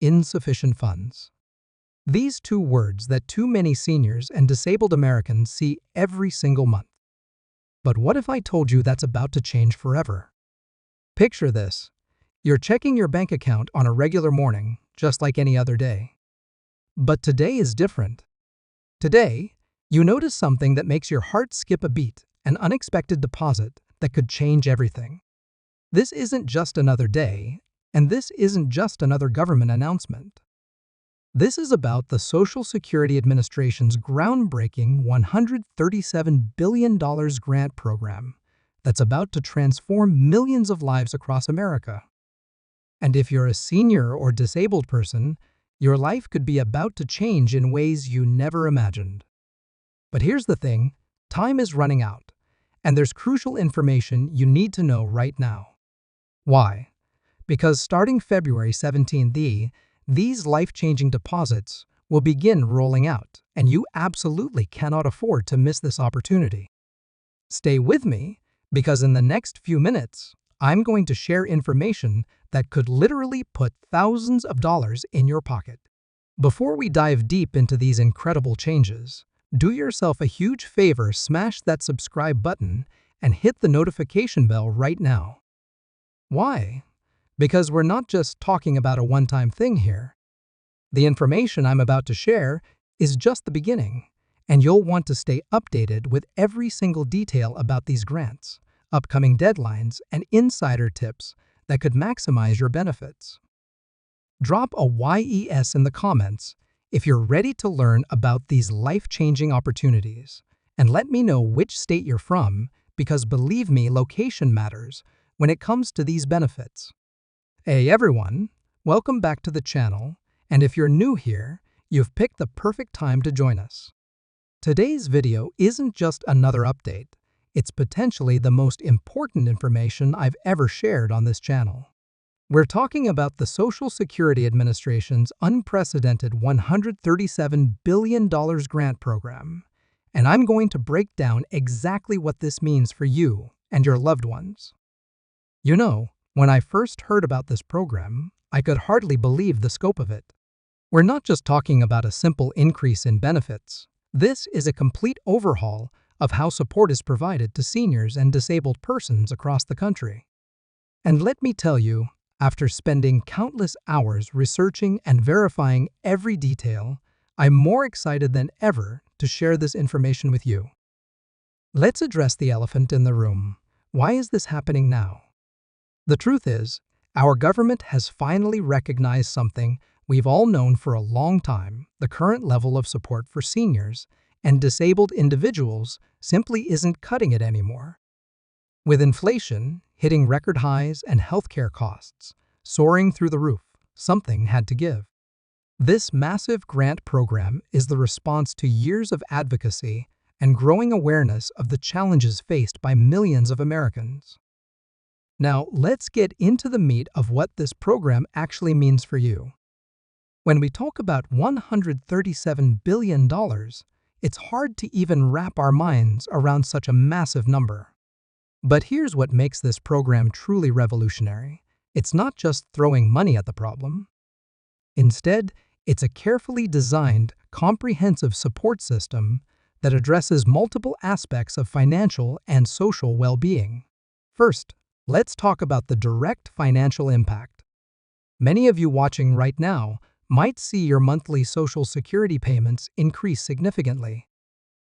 insufficient funds. These two words that too many seniors and disabled Americans see every single month. But what if I told you that's about to change forever? Picture this. You're checking your bank account on a regular morning, just like any other day. But today is different. Today, you notice something that makes your heart skip a beat, an unexpected deposit that could change everything. This isn't just another day, and this isn't just another government announcement. This is about the Social Security Administration's groundbreaking $137 billion grant program that's about to transform millions of lives across America. And if you're a senior or disabled person, your life could be about to change in ways you never imagined. But here's the thing, time is running out, and there's crucial information you need to know right now. Why? Because starting February 17th, these life-changing deposits will begin rolling out, and you absolutely cannot afford to miss this opportunity. Stay with me, because in the next few minutes, I'm going to share information that could literally put thousands of dollars in your pocket. Before we dive deep into these incredible changes, do yourself a huge favor, smash that subscribe button and hit the notification bell right now. Why? Because we're not just talking about a one-time thing here. The information I'm about to share is just the beginning, and you'll want to stay updated with every single detail about these grants, upcoming deadlines, and insider tips that could maximize your benefits. Drop a YES in the comments if you're ready to learn about these life-changing opportunities, and let me know which state you're from, because believe me, location matters when it comes to these benefits. Hey everyone, welcome back to the channel, and if you're new here, you've picked the perfect time to join us. Today's video isn't just another update, it's potentially the most important information I've ever shared on this channel. We're talking about the Social Security Administration's unprecedented $137 billion grant program, and I'm going to break down exactly what this means for you and your loved ones. You know, when I first heard about this program, I could hardly believe the scope of it. We're not just talking about a simple increase in benefits. This is a complete overhaul of how support is provided to seniors and disabled persons across the country. And let me tell you, after spending countless hours researching and verifying every detail, I'm more excited than ever to share this information with you. Let's address the elephant in the room. Why is this happening now? The truth is, our government has finally recognized something we've all known for a long time. The current level of support for seniors and disabled individuals simply isn't cutting it anymore. With inflation hitting record highs and healthcare costs soaring through the roof, something had to give. This massive grant program is the response to years of advocacy and growing awareness of the challenges faced by millions of Americans. Now, let's get into the meat of what this program actually means for you. When we talk about $137 billion, it's hard to even wrap our minds around such a massive number. But here's what makes this program truly revolutionary. It's not just throwing money at the problem. Instead, it's a carefully designed, comprehensive support system that addresses multiple aspects of financial and social well-being. First, let's talk about the direct financial impact. Many of you watching right now might see your monthly Social Security payments increase significantly.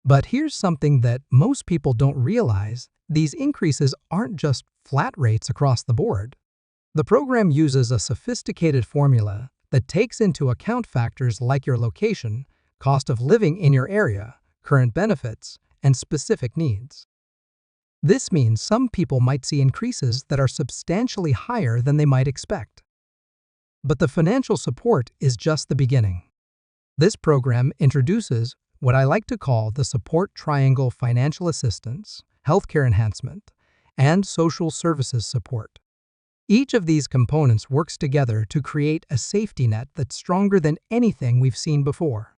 But here's something that most people don't realize. These increases aren't just flat rates across the board. The program uses a sophisticated formula that takes into account factors like your location, cost of living in your area, current benefits, and specific needs. This means some people might see increases that are substantially higher than they might expect. But the financial support is just the beginning. This program introduces what I like to call the support triangle: financial assistance, healthcare enhancement, and social services support. Each of these components works together to create a safety net that's stronger than anything we've seen before.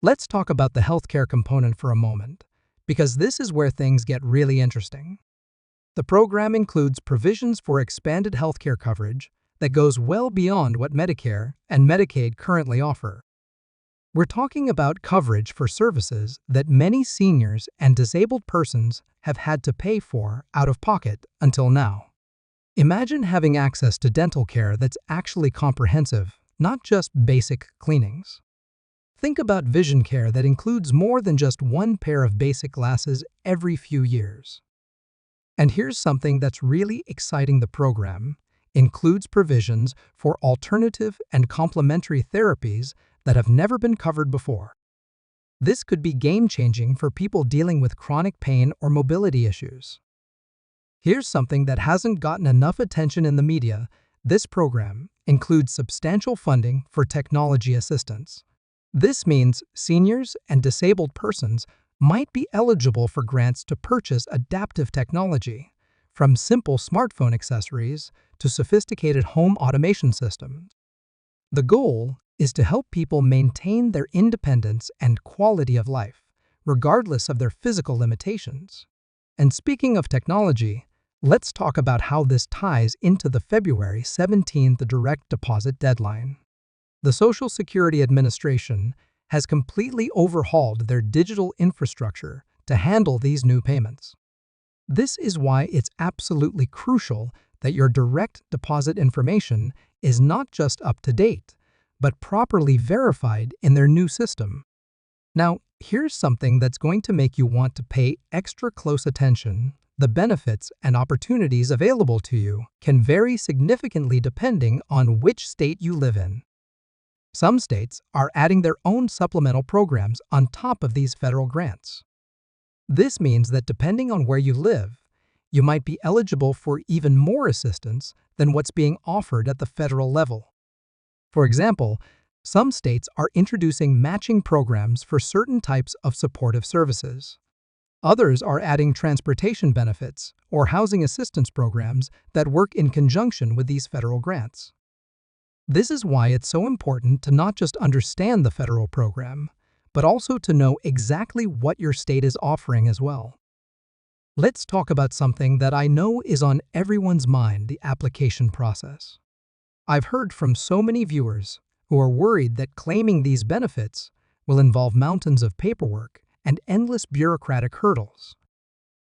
Let's talk about the healthcare component for a moment, because this is where things get really interesting. The program includes provisions for expanded healthcare coverage that goes well beyond what Medicare and Medicaid currently offer. We're talking about coverage for services that many seniors and disabled persons have had to pay for out of pocket until now. Imagine having access to dental care that's actually comprehensive, not just basic cleanings. Think about vision care that includes more than just one pair of basic glasses every few years. And here's something that's really exciting: the program includes provisions for alternative and complementary therapies that have never been covered before. This could be game-changing for people dealing with chronic pain or mobility issues. Here's something that hasn't gotten enough attention in the media: this program includes substantial funding for technology assistance. This means seniors and disabled persons might be eligible for grants to purchase adaptive technology, from simple smartphone accessories to sophisticated home automation systems. The goal is to help people maintain their independence and quality of life, regardless of their physical limitations. And speaking of technology, let's talk about how this ties into the February 17th direct deposit deadline. The Social Security Administration has completely overhauled their digital infrastructure to handle these new payments. This is why it's absolutely crucial that your direct deposit information is not just up to date, but properly verified in their new system. Now, here's something that's going to make you want to pay extra close attention. The benefits and opportunities available to you can vary significantly depending on which state you live in. Some states are adding their own supplemental programs on top of these federal grants. This means that depending on where you live, you might be eligible for even more assistance than what's being offered at the federal level. For example, some states are introducing matching programs for certain types of supportive services. Others are adding transportation benefits or housing assistance programs that work in conjunction with these federal grants. This is why it's so important to not just understand the federal program, but also to know exactly what your state is offering as well. Let's talk about something that I know is on everyone's mind: the application process. I've heard from so many viewers who are worried that claiming these benefits will involve mountains of paperwork and endless bureaucratic hurdles.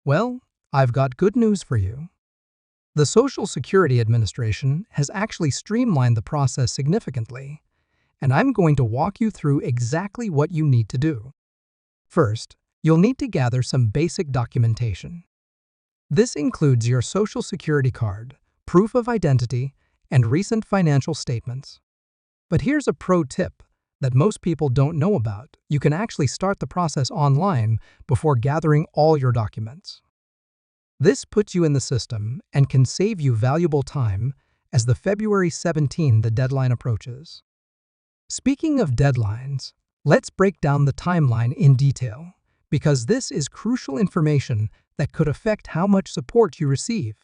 Well, I've got good news for you. The Social Security Administration has actually streamlined the process significantly, and I'm going to walk you through exactly what you need to do. First, you'll need to gather some basic documentation. This includes your Social Security card, proof of identity, and recent financial statements. But here's a pro tip that most people don't know about: you can actually start the process online before gathering all your documents. This puts you in the system and can save you valuable time as the February 17th the deadline approaches. Speaking of deadlines, let's break down the timeline in detail, because this is crucial information that could affect how much support you receive.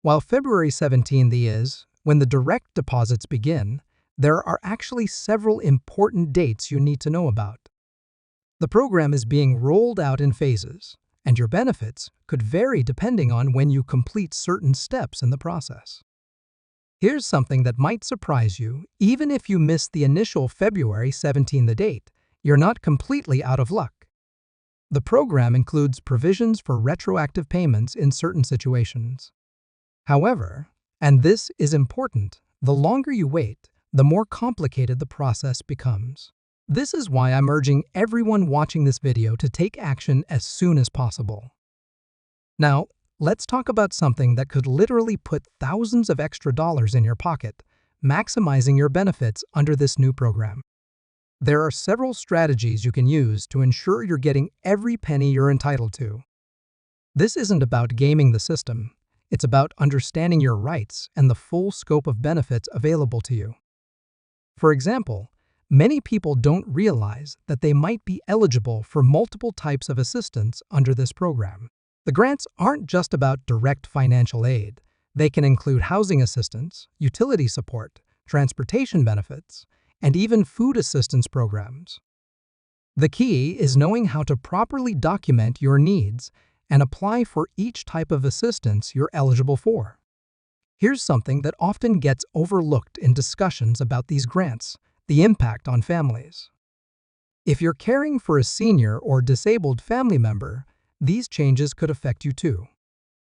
While February 17th is when the direct deposits begin, there are actually several important dates you need to know about. The program is being rolled out in phases, and your benefits could vary depending on when you complete certain steps in the process. Here's something that might surprise you: even if you miss the initial February 17th date, you're not completely out of luck. The program includes provisions for retroactive payments in certain situations. However, and this is important, the longer you wait, the more complicated the process becomes. This is why I'm urging everyone watching this video to take action as soon as possible. Now, let's talk about something that could literally put thousands of extra dollars in your pocket, maximizing your benefits under this new program. There are several strategies you can use to ensure you're getting every penny you're entitled to. This isn't about gaming the system. It's about understanding your rights and the full scope of benefits available to you. For example, many people don't realize that they might be eligible for multiple types of assistance under this program. The grants aren't just about direct financial aid. They can include housing assistance, utility support, transportation benefits, and even food assistance programs. The key is knowing how to properly document your needs and apply for each type of assistance you're eligible for. Here's something that often gets overlooked in discussions about these grants: the impact on families. If you're caring for a senior or disabled family member, these changes could affect you too.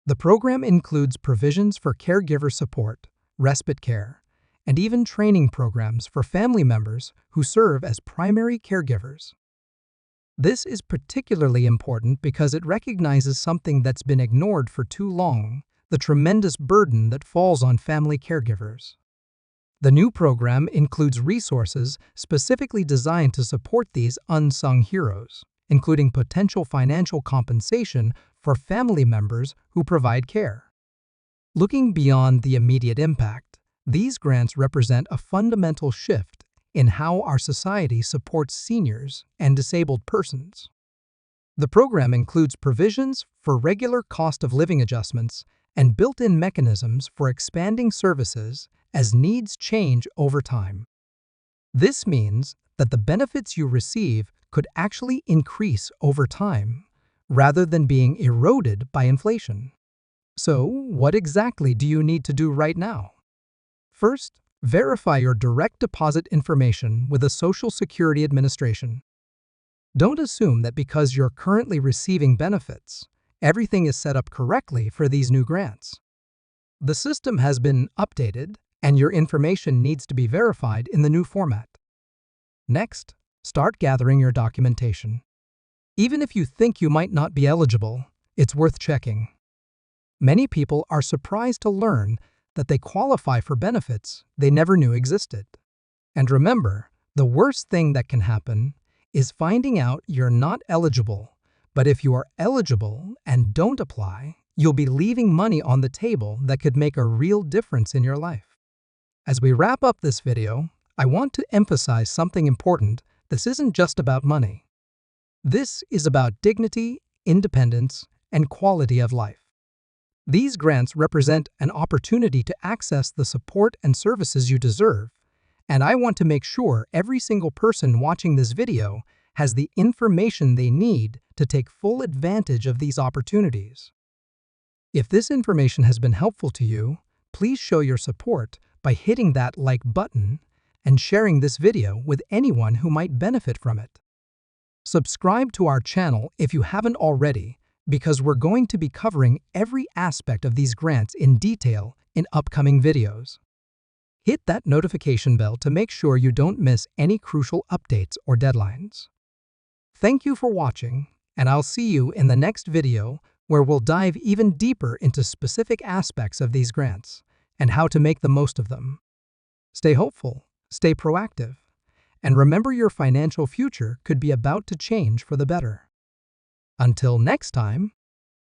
The program includes provisions for caregiver support, respite care, and even training programs for family members who serve as primary caregivers. This is particularly important because it recognizes something that's been ignored for too long: the tremendous burden that falls on family caregivers. The new program includes resources specifically designed to support these unsung heroes, including potential financial compensation for family members who provide care. Looking beyond the immediate impact, these grants represent a fundamental shift in how our society supports seniors and disabled persons. The program includes provisions for regular cost of living adjustments and built-in mechanisms for expanding services as needs change over time. This means that the benefits you receive could actually increase over time, rather than being eroded by inflation. So, what exactly do you need to do right now? First, verify your direct deposit information with the Social Security Administration. Don't assume that because you're currently receiving benefits, everything is set up correctly for these new grants. The system has been updated, and your information needs to be verified in the new format. Next, start gathering your documentation. Even if you think you might not be eligible, it's worth checking. Many people are surprised to learn that they qualify for benefits they never knew existed. And remember, the worst thing that can happen is finding out you're not eligible. But if you are eligible and don't apply, you'll be leaving money on the table that could make a real difference in your life. As we wrap up this video, I want to emphasize something important. This isn't just about money. This is about dignity, independence, and quality of life. These grants represent an opportunity to access the support and services you deserve, and I want to make sure every single person watching this video has the information they need to take full advantage of these opportunities. If this information has been helpful to you, please show your support by hitting that like button and sharing this video with anyone who might benefit from it. Subscribe to our channel if you haven't already, because we're going to be covering every aspect of these grants in detail in upcoming videos. Hit that notification bell to make sure you don't miss any crucial updates or deadlines. Thank you for watching, and I'll see you in the next video where we'll dive even deeper into specific aspects of these grants and how to make the most of them. Stay hopeful, stay proactive, and remember your financial future could be about to change for the better. Until next time,